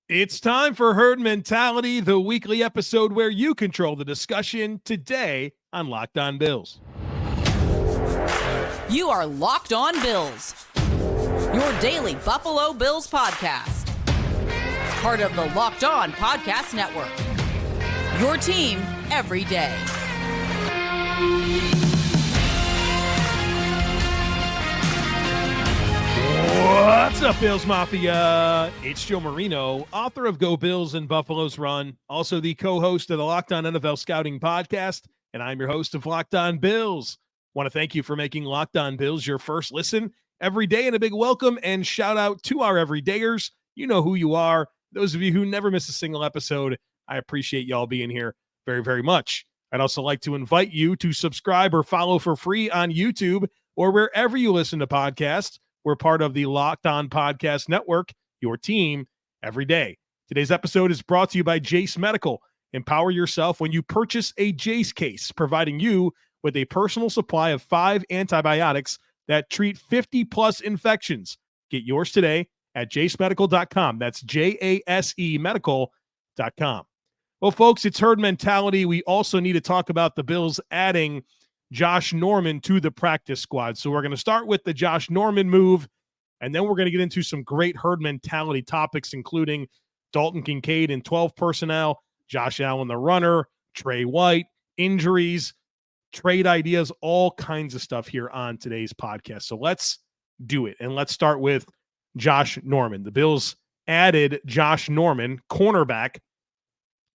It's time for Herd Mentality, the weekly episode where you control the discussion today on Locked On Bills. You are Locked On Bills, your daily Buffalo Bills podcast. Part of the Locked On Podcast Network, your team every day. What's up, Bills Mafia? It's Joe Marino, author of Go Bills and Buffalo's Run, also the co-host of the Locked On NFL Scouting Podcast, and I'm your host of Locked On Bills. Want to thank you for making Locked On Bills your first listen every day, and a big welcome and shout out to our everydayers. You know who you are. Those of you who never miss a single episode, I appreciate y'all being here very, very much. I'd also like to invite you to subscribe or follow for free on YouTube or wherever you listen to podcasts. We're part of the Locked On Podcast Network, your team every day. Today's episode is brought to you by Jase Medical. Empower yourself when you purchase a Jase case, providing you with a personal supply of 5 antibiotics that treat 50-plus infections. Get yours today at jasemedical.com. That's J-A-S-E medical.com. Well, folks, it's Herd Mentality. We also need to talk about the Bills adding Josh Norman to the practice squad. So we're going to start with the Josh Norman move, and then we're going to get into some great Herd Mentality topics, including Dalton Kincaid in 12 personnel, Josh Allen the runner, Trey White, injuries, trade ideas, all kinds of stuff here on today's podcast. So let's do it, and let's start with Josh Norman. The Bills added Josh Norman, cornerback,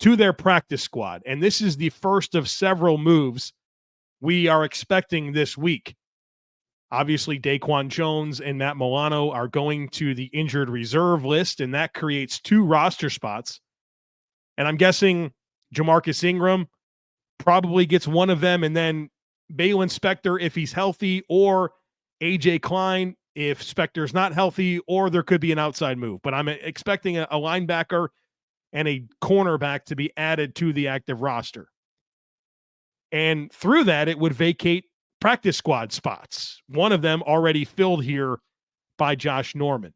to their practice squad, and this is the first of several moves we are expecting this week. Obviously, Daquan Jones and Matt Milano are going to the injured reserve list, and that creates 2 roster spots. And I'm guessing Jamarcus Ingram probably gets one of them, and then Baylon Spector if he's healthy, or A.J. Klein if Spector's not healthy, or there could be an outside move. But I'm expecting a linebacker and a cornerback to be added to the active roster. And through that, it would vacate practice squad spots. One of them already filled here by Josh Norman.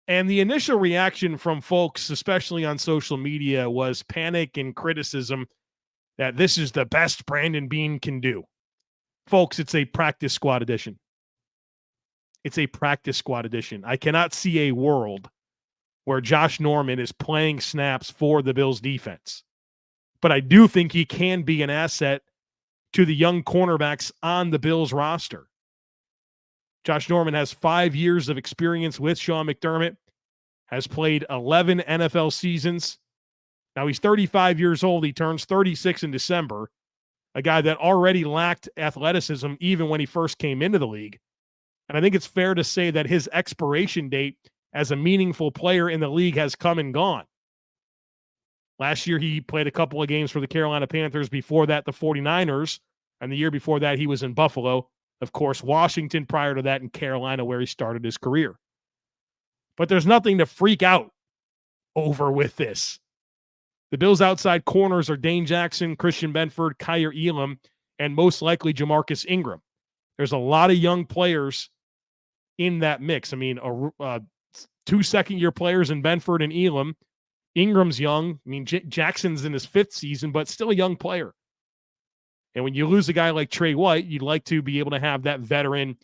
And the initial reaction from folks, especially on social media, was panic and criticism that this is the best Brandon Beane can do. Folks, it's a practice squad edition. It's a practice squad edition. I cannot see a world where Josh Norman is playing snaps for the Bills defense. But I do think he can be an asset to the young cornerbacks on the Bills roster. Josh Norman has 5 years of experience with Sean McDermott, has played 11 NFL seasons. Now he's 35 years old. He turns 36 in December, a guy that already lacked athleticism even when he first came into the league. And I think it's fair to say that his expiration date as a meaningful player in the league has come and gone. Last year, he played a couple of games for the Carolina Panthers. Before that, the 49ers. And the year before that, he was in Buffalo. Of course, Washington prior to that, in Carolina, where he started his career. But there's nothing to freak out over with this. The Bills' outside corners are Dane Jackson, Christian Benford, Kaiir Elam, and most likely Jamarcus Ingram. There's a lot of young players in that mix. I mean, 2 second-year players in Benford and Elam. Ingram's young. I mean, Jackson's in his 5th season, but still a young player. And when you lose a guy like Trey White, you'd like to be able to have that veteran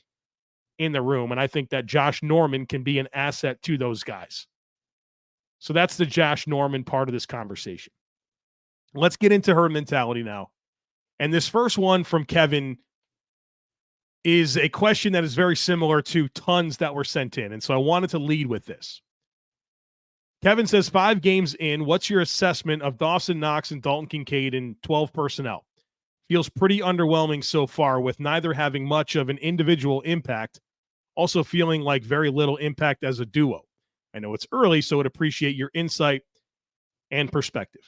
in the room. And I think that Josh Norman can be an asset to those guys. So that's the Josh Norman part of this conversation. Let's get into Herd Mentality now. And this first one from Kevin is a question that is very similar to tons that were sent in. And so I wanted to lead with this. Kevin says, 5 games in, what's your assessment of Dawson Knox and Dalton Kincaid in 12 personnel? Feels pretty underwhelming so far, with neither having much of an individual impact, also feeling like very little impact as a duo. I know it's early, so I'd appreciate your insight and perspective.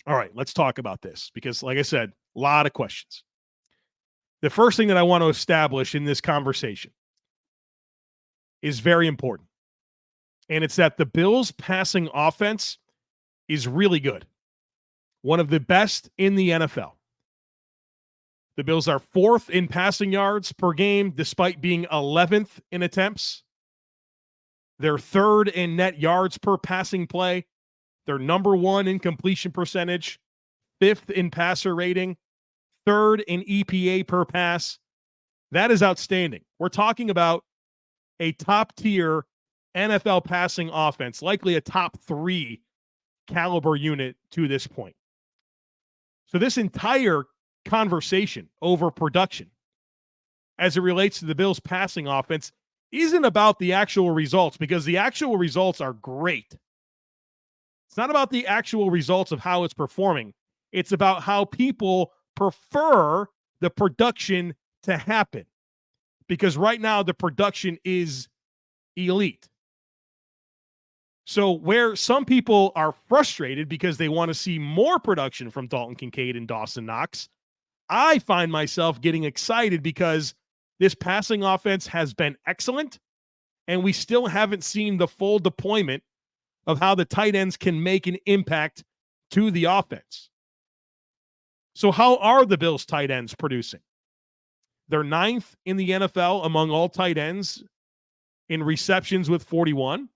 All right, let's talk about this because, like I said, a lot of questions. The first thing that I want to establish in this conversation is very important. And it's that the Bills' passing offense is really good. One of the best in the NFL. The Bills are 4th in passing yards per game, despite being 11th in attempts. They're third in net yards per passing play. They're number one in completion percentage, fifth in passer rating, third in EPA per pass. That is outstanding. We're talking about a top-tier NFL passing offense, likely a top 3 caliber unit to this point. So this entire conversation over production as it relates to the Bills' passing offense isn't about the actual results, because the actual results are great. It's not about the actual results of how it's performing. It's about how people prefer the production to happen. Because right now the production is elite. So where some people are frustrated because they want to see more production from Dalton Kincaid and Dawson Knox, I find myself getting excited because this passing offense has been excellent, and we still haven't seen the full deployment of how the tight ends can make an impact to the offense. So how are the Bills tight ends producing? They're 9th in the NFL among all tight ends in receptions with 41,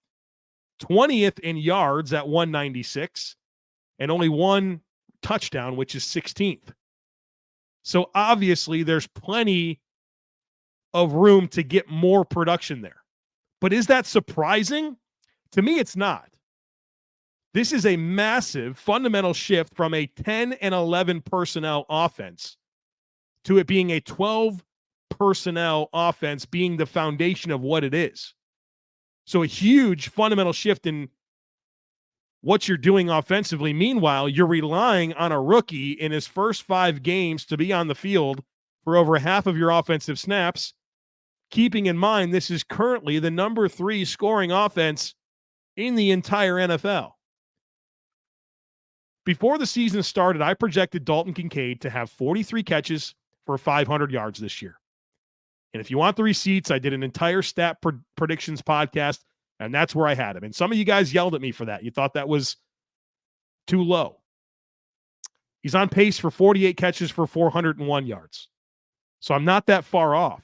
20th in yards at 196, and only one touchdown, which is 16th. So obviously there's plenty of room to get more production there. But is that surprising? To me, it's not. This is a massive fundamental shift from a 10 and 11 personnel offense to it being a 12 personnel offense being the foundation of what it is. So a huge fundamental shift in what you're doing offensively. Meanwhile, you're relying on a rookie in his first 5 games to be on the field for over half of your offensive snaps, keeping in mind this is currently the number 3 scoring offense in the entire NFL. Before the season started, I projected Dalton Kincaid to have 43 catches for 500 yards this year. And if you want the receipts, I did an entire stat predictions podcast, and that's where I had him. And some of you guys yelled at me for that. You thought that was too low. He's on pace for 48 catches for 401 yards. So I'm not that far off.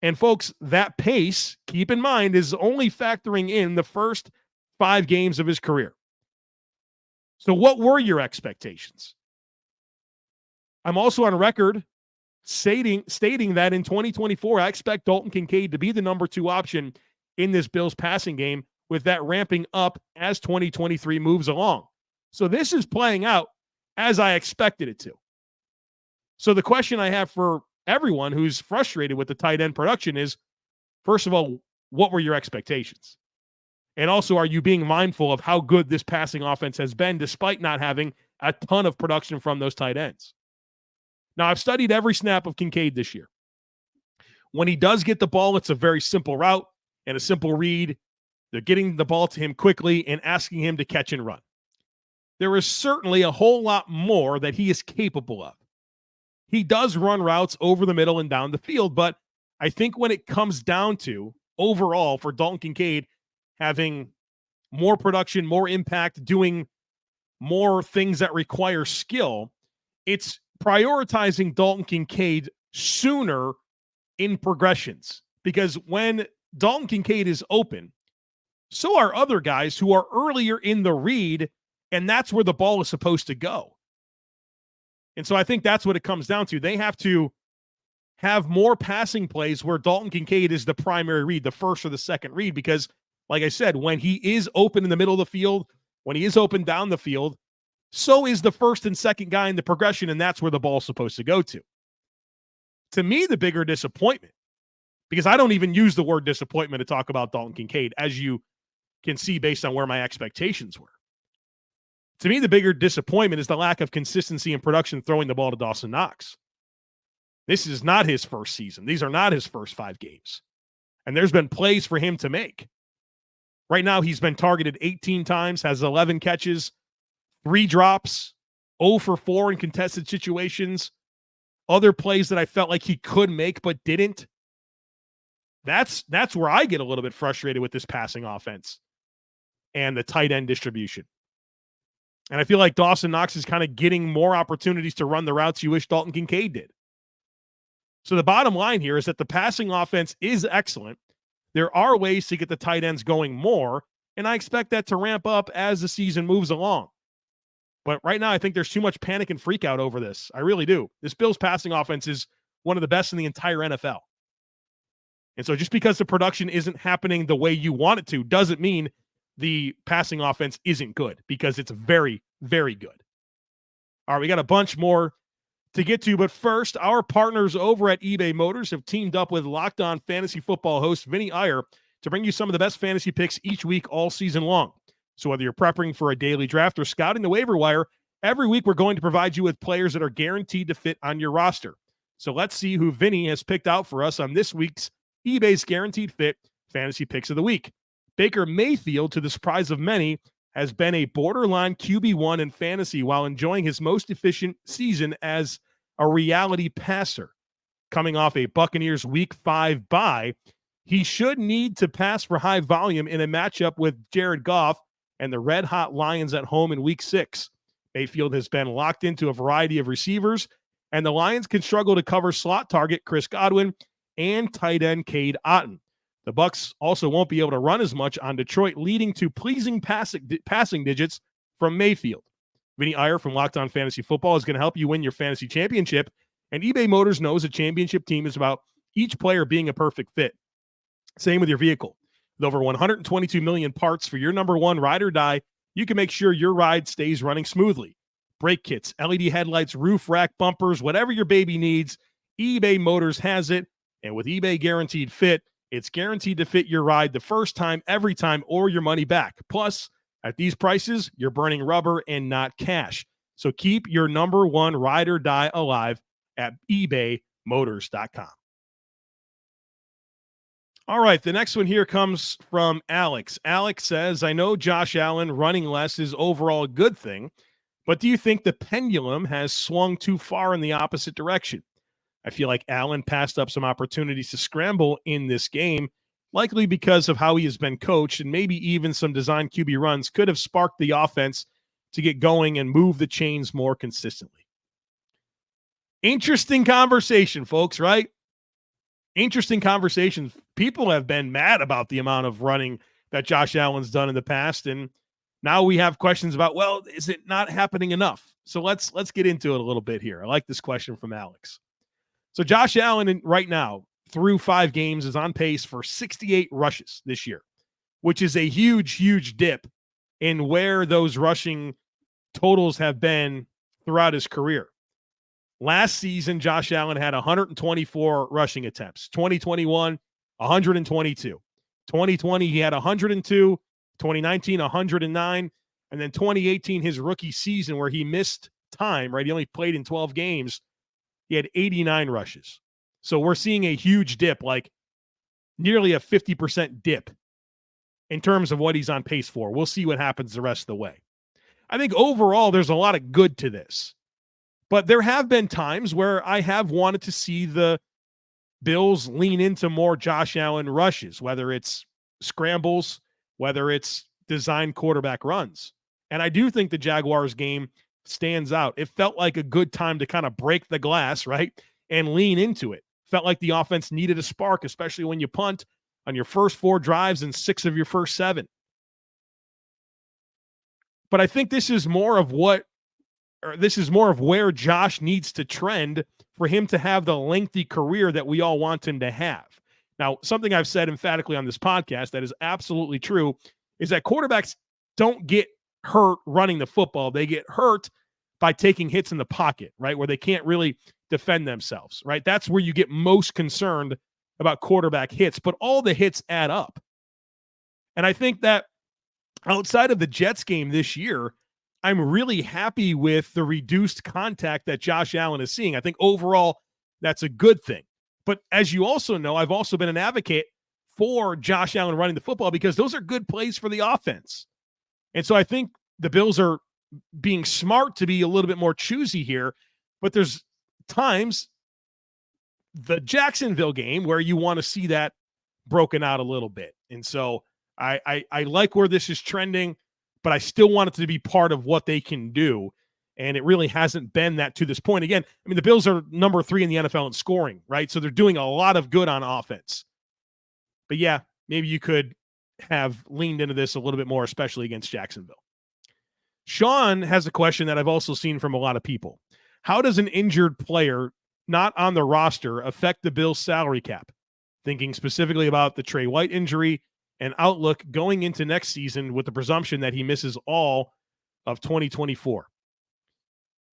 And folks, that pace, keep in mind, is only factoring in the first 5 games of his career. So what were your expectations? I'm also on record stating that in 2024, I expect Dalton Kincaid to be the number 2 option in this Bills passing game, with that ramping up as 2023 moves along. So this is playing out as I expected it to. So the question I have for everyone who's frustrated with the tight end production is, first of all, what were your expectations? And also, are you being mindful of how good this passing offense has been despite not having a ton of production from those tight ends? Now, I've studied every snap of Kincaid this year. When he does get the ball, it's a very simple route and a simple read. They're getting the ball to him quickly and asking him to catch and run. There is certainly a whole lot more that he is capable of. He does run routes over the middle and down the field, but I think when it comes down to overall for Dalton Kincaid having more production, more impact, doing more things that require skill, it's prioritizing Dalton Kincaid sooner in progressions. Because when Dalton Kincaid is open, so are other guys who are earlier in the read, and that's where the ball is supposed to go. And so I think that's what it comes down to. They have to have more passing plays where Dalton Kincaid is the primary read, the first or the second read, because like I said, when he is open in the middle of the field, when he is open down the field, so is the first and second guy in the progression, and that's where the ball's supposed to go to. To me, the bigger disappointment, because I don't even use the word disappointment to talk about Dalton Kincaid, as you can see based on where my expectations were. To me, the bigger disappointment is the lack of consistency in production throwing the ball to Dawson Knox. This is not his first season. These are not his first 5 games. And there's been plays for him to make. Right now, he's been targeted 18 times, has 11 catches, 3 drops, 0 for 4 in contested situations, other plays that I felt like he could make but didn't. That's where I get a little bit frustrated with this passing offense and the tight end distribution. And I feel like Dawson Knox is kind of getting more opportunities to run the routes you wish Dalton Kincaid did. So the bottom line here is that the passing offense is excellent. there are ways to get the tight ends going more, and I expect that to ramp up as the season moves along. But right now, I think there's too much panic and freak out over this. I really do. This Bills passing offense is one of the best in the entire NFL. And so just because the production isn't happening the way you want it to doesn't mean the passing offense isn't good, because it's very, very good. All right, we got a bunch more to get to, but first, our partners over at eBay Motors have teamed up with Locked On Fantasy Football host Vinny Iyer to bring you some of the best fantasy picks each week all season long. So whether you're prepping for a daily draft or scouting the waiver wire, every week we're going to provide you with players that are guaranteed to fit on your roster. So let's see who Vinny has picked out for us on this week's eBay's Guaranteed Fit Fantasy Picks of the Week. Baker Mayfield, to the surprise of many, has been a borderline QB1 in fantasy while enjoying his most efficient season as a reality passer. Coming off a Buccaneers Week 5 bye, he should need to pass for high volume in a matchup with Jared Goff and the red-hot Lions at home in Week 6. Mayfield has been locked into a variety of receivers, and the Lions can struggle to cover slot target Chris Godwin and tight end Cade Otton. The Bucs also won't be able to run as much on Detroit, leading to pleasing passing digits from Mayfield. Vinny Iyer from Locked On Fantasy Football is going to help you win your fantasy championship, and eBay Motors knows a championship team is about each player being a perfect fit. Same with your vehicle. With over 122 million parts for your number one ride or die, you can make sure your ride stays running smoothly. Brake kits, LED headlights, roof rack, bumpers, whatever your baby needs, eBay Motors has it. And with eBay Guaranteed Fit, it's guaranteed to fit your ride the first time, every time, or your money back. Plus, at these prices, you're burning rubber and not cash. So keep your number one ride or die alive at ebaymotors.com. All right, the next one here comes from Alex. Alex says, I know Josh Allen running less is overall a good thing, but do you think the pendulum has swung too far in the opposite direction? I feel like Allen passed up some opportunities to scramble in this game, likely because of how he has been coached, and maybe even some design QB runs could have sparked the offense to get going and move the chains more consistently. Interesting conversation, folks, right? Interesting conversation. People have been mad about the amount of running that Josh Allen's done in the past, and now we have questions about, well, is it not happening enough? So let's get into it a little bit here. I like this question from Alex. So Josh Allen right now, through 5 games, is on pace for 68 rushes this year, which is a huge, huge dip in where those rushing totals have been throughout his career. Last season, Josh Allen had 124 rushing attempts. 2021, 122. 2020, he had 102. 2019, 109. And then 2018, his rookie season where he missed time, right? He only played in 12 games. He had 89 rushes. So we're seeing a huge dip, like nearly a 50% dip in terms of what he's on pace for. We'll see what happens the rest of the way. I think overall, there's a lot of good to this. But there have been times where I have wanted to see the Bills lean into more Josh Allen rushes, whether it's scrambles, whether it's design quarterback runs. And I do think the Jaguars game stands out. It felt like a good time to kind of break the glass, right, and lean into it. Felt like the offense needed a spark, especially when you punt on your first 4 drives and 6 of your first 7. But I think this is more of where Josh needs to trend for him to have the lengthy career that we all want him to have. Now, something I've said emphatically on this podcast that is absolutely true is that quarterbacks don't get hurt running the football. They get hurt by taking hits in the pocket, right, where they can't really defend themselves, right? That's where you get most concerned about quarterback hits, but all the hits add up. And I think that outside of the Jets game this year, I'm really happy with the reduced contact that Josh Allen is seeing. I think overall that's a good thing. But as you also know, I've also been an advocate for Josh Allen running the football because those are good plays for the offense. And so I think the Bills are being smart to be a little bit more choosy here, but there's times, the Jacksonville game, where you want to see that broken out a little bit. And so I like where this is trending, but I still want it to be part of what they can do. And it really hasn't been that to this point. Again, I mean, the Bills are number 3 in the NFL in scoring, right? So they're doing a lot of good on offense. But yeah, maybe you could have leaned into this a little bit more, especially against Jacksonville. Sean has a question that I've also seen from a lot of people. How does an injured player not on the roster affect the Bills' salary cap? Thinking specifically about the Trey White injury and outlook going into next season with the presumption that he misses all of 2024.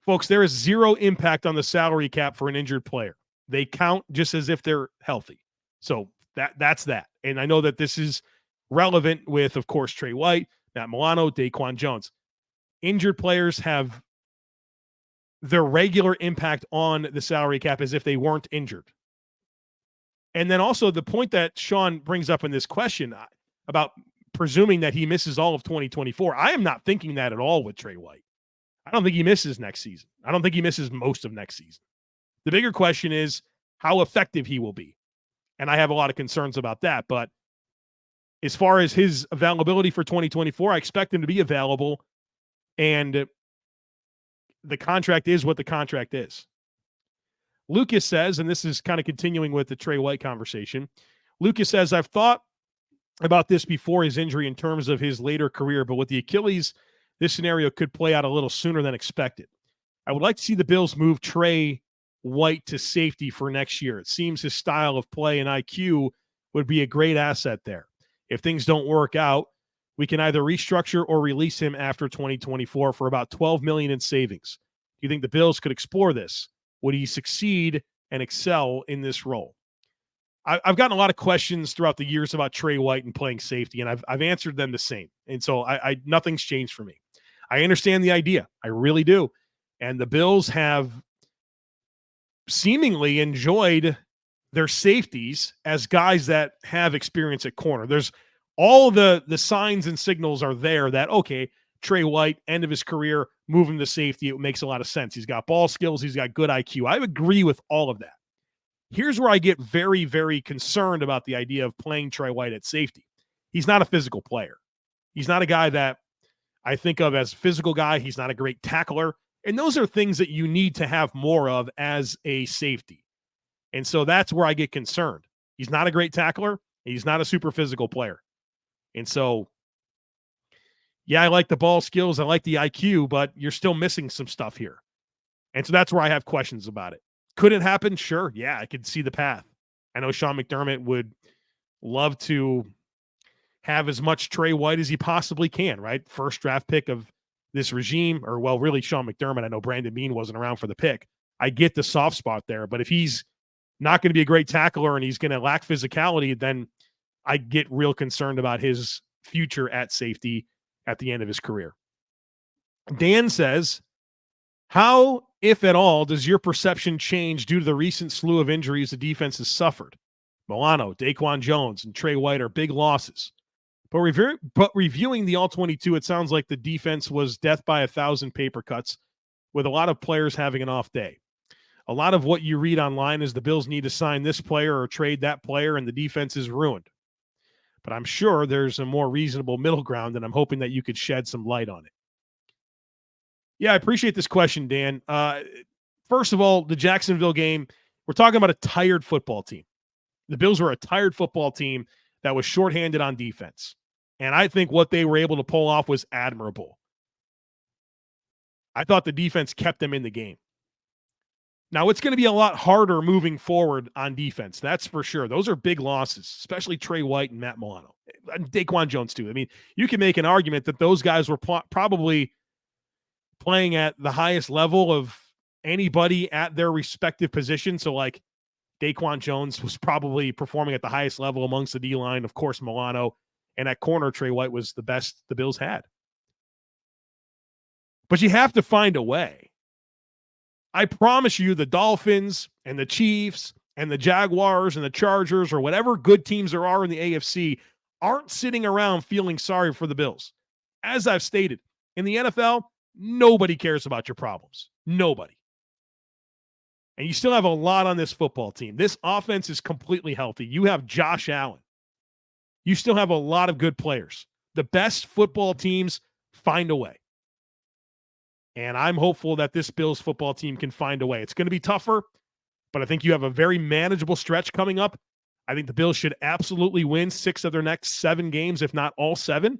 Folks, there is zero impact on the salary cap for an injured player. They count just as if they're healthy. So that's that. And I know that this is relevant with, of course, Trey White, Matt Milano, Daquan Jones. Injured players have their regular impact on the salary cap as if they weren't injured. And then also the point that Sean brings up in this question about presuming that he misses all of 2024, I am not thinking that at all with Trey White. I don't think he misses next season. I don't think he misses most of next season. The bigger question is how effective he will be. And I have a lot of concerns about that. But as far as his availability for 2024, I expect him to be available. And the contract is what the contract is. Lucas says, and this is kind of continuing with the Trey White conversation. Lucas says, I've thought about this before his injury in terms of his later career, but with the Achilles, this scenario could play out a little sooner than expected. I would like to see the Bills move Trey White to safety for next year. It seems his style of play and IQ would be a great asset there. If things don't work out, we can either restructure or release him after 2024 for about $12 million in savings. Do you think the Bills could explore this? Would he succeed and excel in this role? I've gotten a lot of questions throughout the years about Trey White and playing safety, and I've answered them the same. And so nothing's changed for me. I understand the idea. I really do. And the Bills have seemingly enjoyed their safeties as guys that have experience at corner. There's all the signs and signals are there that, okay, Trey White, end of his career, move him to safety. It makes a lot of sense. He's got ball skills. He's got good IQ. I agree with all of that. Here's where I get very, very concerned about the idea of playing Trey White at safety. He's not a physical player. He's not a guy that I think of as a physical guy. He's not a great tackler. And those are things that you need to have more of as a safety. And so that's where I get concerned. He's not a great tackler. He's not a super physical player. And so, yeah, I like the ball skills. I like the IQ, but you're still missing some stuff here. And so that's where I have questions about it. Could it happen? Sure. Yeah, I could see the path. I know Sean McDermott would love to have as much Trey White as he possibly can, right? First draft pick of this regime, or well, really Sean McDermott. I know Brandon Beane wasn't around for the pick. I get the soft spot there, but if he's not going to be a great tackler and he's going to lack physicality, then I get real concerned about his future at safety at the end of his career. Dan says, how, if at all, does your perception change due to the recent slew of injuries the defense has suffered? Milano, Daquan Jones, and Trey White are big losses. But reviewing the All-22, it sounds like the defense was death by 1,000 paper cuts, with a lot of players having an off day. A lot of what you read online is the Bills need to sign this player or trade that player, and the defense is ruined. But I'm sure there's a more reasonable middle ground, and I'm hoping that you could shed some light on it. Yeah, I appreciate this question, Dan. First of all, the Jacksonville game, we're talking about a tired football team. The Bills were a tired football team that was shorthanded on defense. And I think what they were able to pull off was admirable. I thought the defense kept them in the game. Now, it's going to be a lot harder moving forward on defense. That's for sure. Those are big losses, especially Trey White and Matt Milano. And Daquan Jones, too. I mean, you can make an argument that those guys were probably playing at the highest level of anybody at their respective position. So, like, Daquan Jones was probably performing at the highest level amongst the D-line. Of course, Milano. And at corner, Trey White was the best the Bills had. But you have to find a way. I promise you the Dolphins and the Chiefs and the Jaguars and the Chargers or whatever good teams there are in the AFC aren't sitting around feeling sorry for the Bills. As I've stated, in the NFL, nobody cares about your problems. Nobody. And you still have a lot on this football team. This offense is completely healthy. You have Josh Allen. You still have a lot of good players. The best football teams find a way. And I'm hopeful that this Bills football team can find a way. It's going to be tougher, but I think you have a very manageable stretch coming up. I think the Bills should absolutely win 6 of their next 7 games, if not all 7.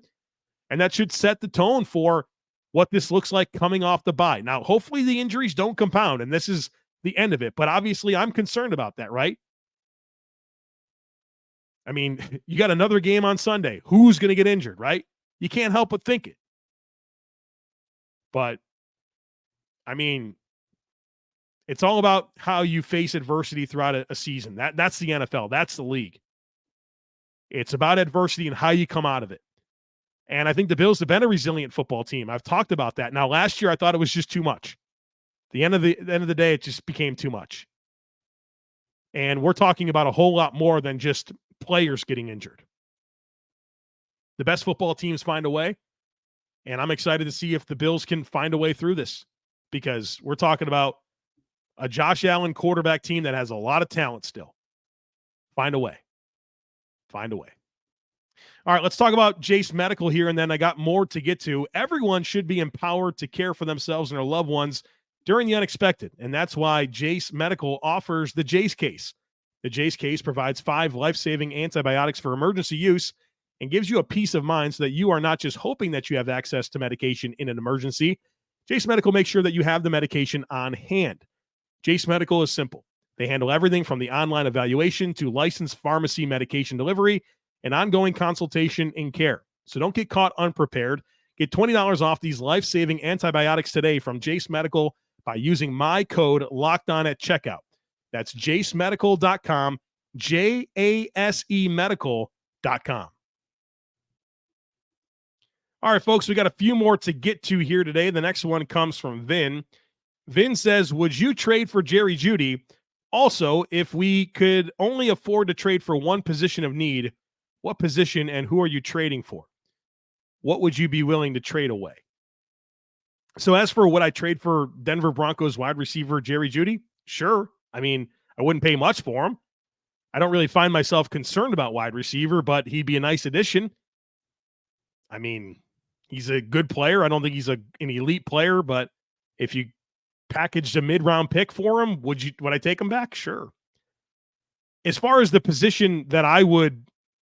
And that should set the tone for what this looks like coming off the bye. Now, hopefully the injuries don't compound, and this is the end of it. But obviously, I'm concerned about that, right? I mean, you got another game on Sunday. Who's going to get injured, right? You can't help but think it. But, I mean, it's all about how you face adversity throughout a season. That's the NFL. That's the league. It's about adversity and how you come out of it. And I think the Bills have been a resilient football team. I've talked about that. Now, last year, I thought it was just too much. The end of the day, it just became too much. And we're talking about a whole lot more than just players getting injured. The best football teams find a way. And I'm excited to see if the Bills can find a way through this, because we're talking about a Josh Allen quarterback team that has a lot of talent still. Find a way. Find a way. All right, let's talk about Jase Medical here, and then I got more to get to. Everyone should be empowered to care for themselves and their loved ones during the unexpected, and that's why Jase Medical offers the Jase Case. The Jase Case provides 5 life-saving antibiotics for emergency use and gives you a peace of mind so that you are not just hoping that you have access to medication in an emergency. Jase Medical makes sure that you have the medication on hand. Jase Medical is simple. They handle everything from the online evaluation to licensed pharmacy medication delivery and ongoing consultation and care. So don't get caught unprepared. Get $20 off these life-saving antibiotics today from Jase Medical by using my code LOCKEDON at checkout. That's jasemedical.com, JASEmedical.com. All right, folks, we got a few more to get to here today. The next one comes from Vin. Vin says, would you trade for Jerry Jeudy? Also, if we could only afford to trade for one position of need, what position and who are you trading for? What would you be willing to trade away? So as for would I trade for Denver Broncos wide receiver Jerry Jeudy? Sure. I mean, I wouldn't pay much for him. I don't really find myself concerned about wide receiver, but he'd be a nice addition. I mean, he's a good player. I don't think he's an elite player, but if you packaged a mid-round pick for him, would I take him back? Sure. As far as the position that I would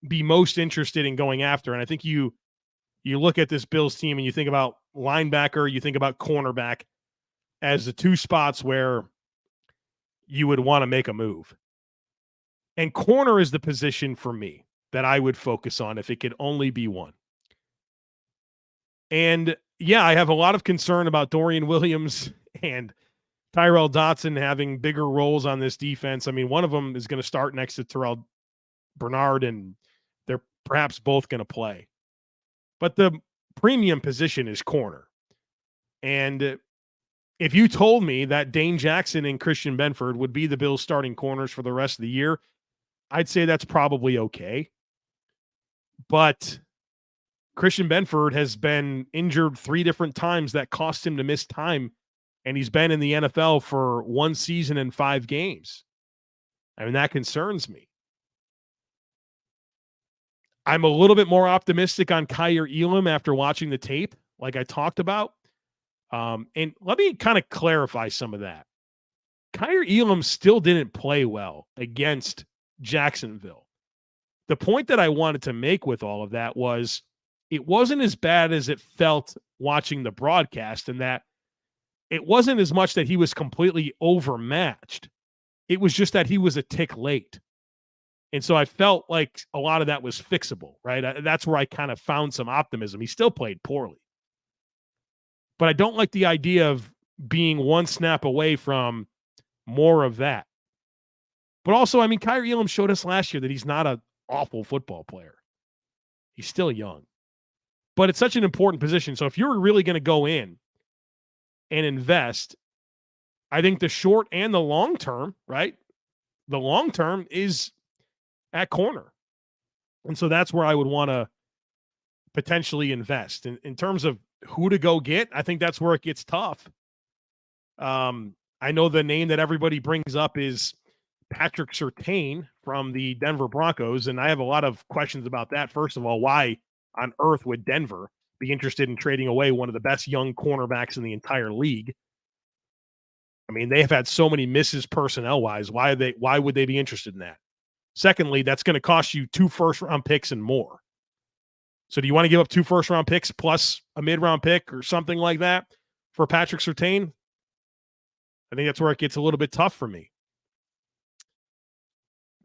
be most interested in going after, and I think you look at this Bills team and you think about linebacker, you think about cornerback as the 2 spots where you would want to make a move. And corner is the position for me that I would focus on if it could only be one. And yeah, I have a lot of concern about Dorian Williams and Tyrel Dodson having bigger roles on this defense. I mean, one of them is going to start next to Terrel Bernard, and they're perhaps both going to play. But the premium position is corner. And if you told me that Dane Jackson and Christian Benford would be the Bills' starting corners for the rest of the year, I'd say that's probably okay. But Christian Benford has been injured 3 different times that cost him to miss time, and he's been in the NFL for 1 season and 5 games. I mean, that concerns me. I'm a little bit more optimistic on Kaiir Elam after watching the tape, like I talked about. And let me kind of clarify some of that. Kaiir Elam still didn't play well against Jacksonville. The point that I wanted to make with all of that was it wasn't as bad as it felt watching the broadcast, and that it wasn't as much that he was completely overmatched. It was just that he was a tick late. And so I felt like a lot of that was fixable, right? That's where I kind of found some optimism. He still played poorly. But I don't like the idea of being 1 snap away from more of that. But also, I mean, Kaiir Elam showed us last year that he's not an awful football player. He's still young. But it's such an important position. So if you're really going to go in and invest, I think the short and the long term, right? The long term is at corner. And so that's where I would want to potentially invest. In terms of who to go get, I think that's where it gets tough. I know the name that everybody brings up is Patrick Surtain from the Denver Broncos, and I have a lot of questions about that. First of all, why on earth would Denver be interested in trading away one of the best young cornerbacks in the entire league? I mean, they have had so many misses personnel-wise. Why would they be interested in that? Secondly, that's going to cost you 2 first-round picks and more. So do you want to give up 2 first-round picks plus a mid-round pick or something like that for Patrick Surtain? I think that's where it gets a little bit tough for me.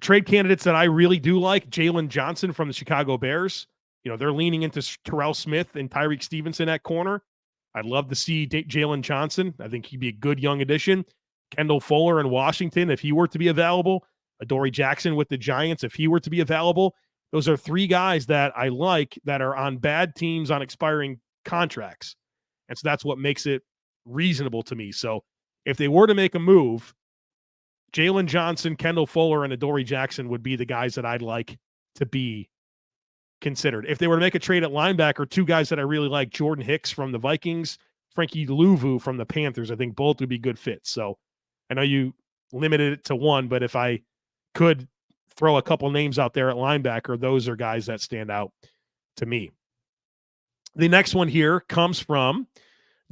Trade candidates that I really do like, Jalen Johnson from the Chicago Bears. You know, they're leaning into Terrell Smith and Tyreek Stevenson at corner. I'd love to see Jalen Johnson. I think he'd be a good young addition. Kendall Fuller in Washington, if he were to be available. Adoree Jackson with the Giants, if he were to be available. Those are 3 guys that I like that are on bad teams on expiring contracts. And so that's what makes it reasonable to me. So if they were to make a move, Jalen Johnson, Kendall Fuller, and Adoree Jackson would be the guys that I'd like to be considered. If they were to make a trade at linebacker, 2 guys that I really like, Jordan Hicks from the Vikings, Frankie Louvu from the Panthers, I think both would be good fits. So I know you limited it to 1, but if I could throw a couple names out there at linebacker, those are guys that stand out to me. The next one here comes from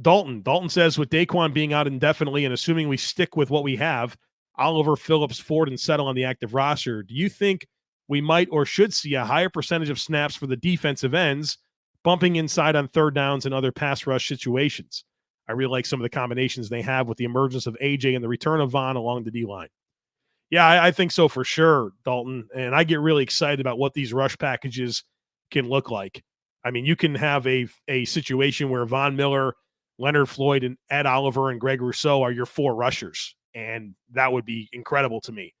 Dalton. Dalton says, with Daquan being out indefinitely and assuming we stick with what we have, Oliver, Phillips, Ford, and Settle on the active roster, do you think we might or should see a higher percentage of snaps for the defensive ends, bumping inside on third downs and other pass rush situations? I really like some of the combinations they have with the emergence of AJ and the return of Vaughn along the D-line. Yeah, I think so for sure, Dalton. And I get really excited about what these rush packages can look like. I mean, you can have a situation where Von Miller, Leonard Floyd, and Ed Oliver and Greg Rousseau are your 4 rushers. And that would be incredible to me.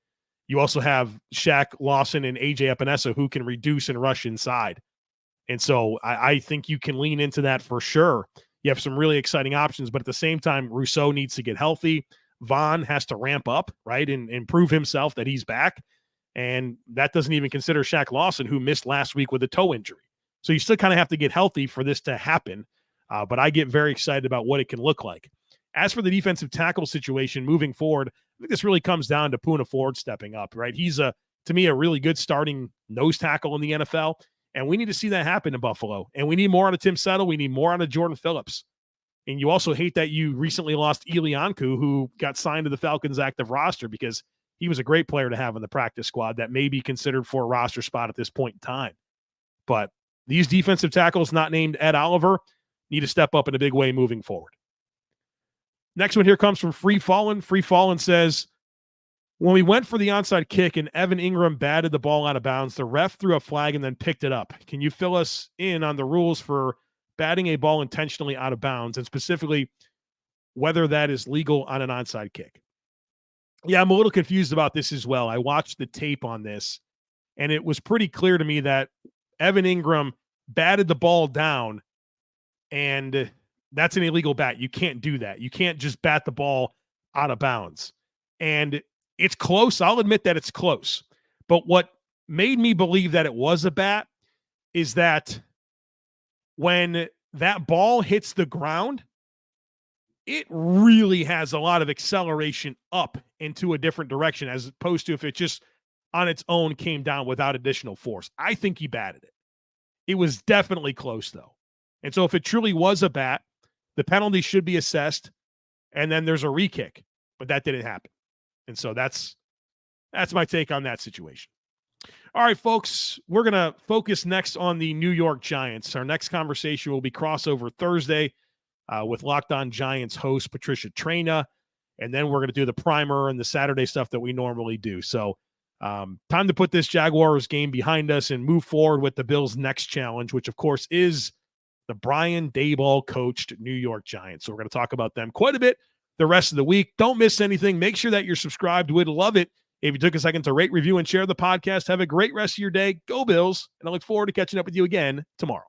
You also have Shaq Lawson and AJ Epinesa who can reduce and rush inside. And so I think you can lean into that for sure. You have some really exciting options, but at the same time, Rousseau needs to get healthy. Vaughn has to ramp up, right, and prove himself that he's back. And that doesn't even consider Shaq Lawson, who missed last week with a toe injury. So you still kind of have to get healthy for this to happen. But I get very excited about what it can look like. As for the defensive tackle situation moving forward, I think this really comes down to Poona Ford stepping up, right? He's, to me, a really good starting nose tackle in the NFL. And we need to see that happen in Buffalo. And we need more out of Tim Settle. We need more out of Jordan Phillips. And you also hate that you recently lost Eli Ankou, who got signed to the Falcons active roster, because he was a great player to have in the practice squad that may be considered for a roster spot at this point in time. But these defensive tackles not named Ed Oliver need to step up in a big way moving forward. Next one here comes from Free Fallen. Free Fallen says, when we went for the onside kick and Evan Ingram batted the ball out of bounds, the ref threw a flag and then picked it up. Can you fill us in on the rules for batting a ball intentionally out of bounds, and specifically whether that is legal on an onside kick? Yeah, I'm a little confused about this as well. I watched the tape on this, and it was pretty clear to me that Evan Ingram batted the ball down, and that's an illegal bat. You can't do that. You can't just bat the ball out of bounds. And it's close. I'll admit that it's close. But what made me believe that it was a bat is that when that ball hits the ground, it really has a lot of acceleration up into a different direction, as opposed to if it just on its own came down without additional force. I think he batted it. It was definitely close, though. And so if it truly was a bat, the penalty should be assessed, and then there's a re-kick. But that didn't happen. And so that's my take on that situation. All right, folks, we're going to focus next on the New York Giants. Our next conversation will be crossover Thursday with Locked On Giants host Patricia Traina, and then we're going to do the primer and the Saturday stuff that we normally do. So time to put this Jaguars game behind us and move forward with the Bills' next challenge, which, of course, is the Brian Daboll coached New York Giants. So we're going to talk about them quite a bit the rest of the week. Don't miss anything. Make sure that you're subscribed. We'd love it if you took a second to rate, review, and share the podcast. Have a great rest of your day. Go Bills. And I look forward to catching up with you again tomorrow.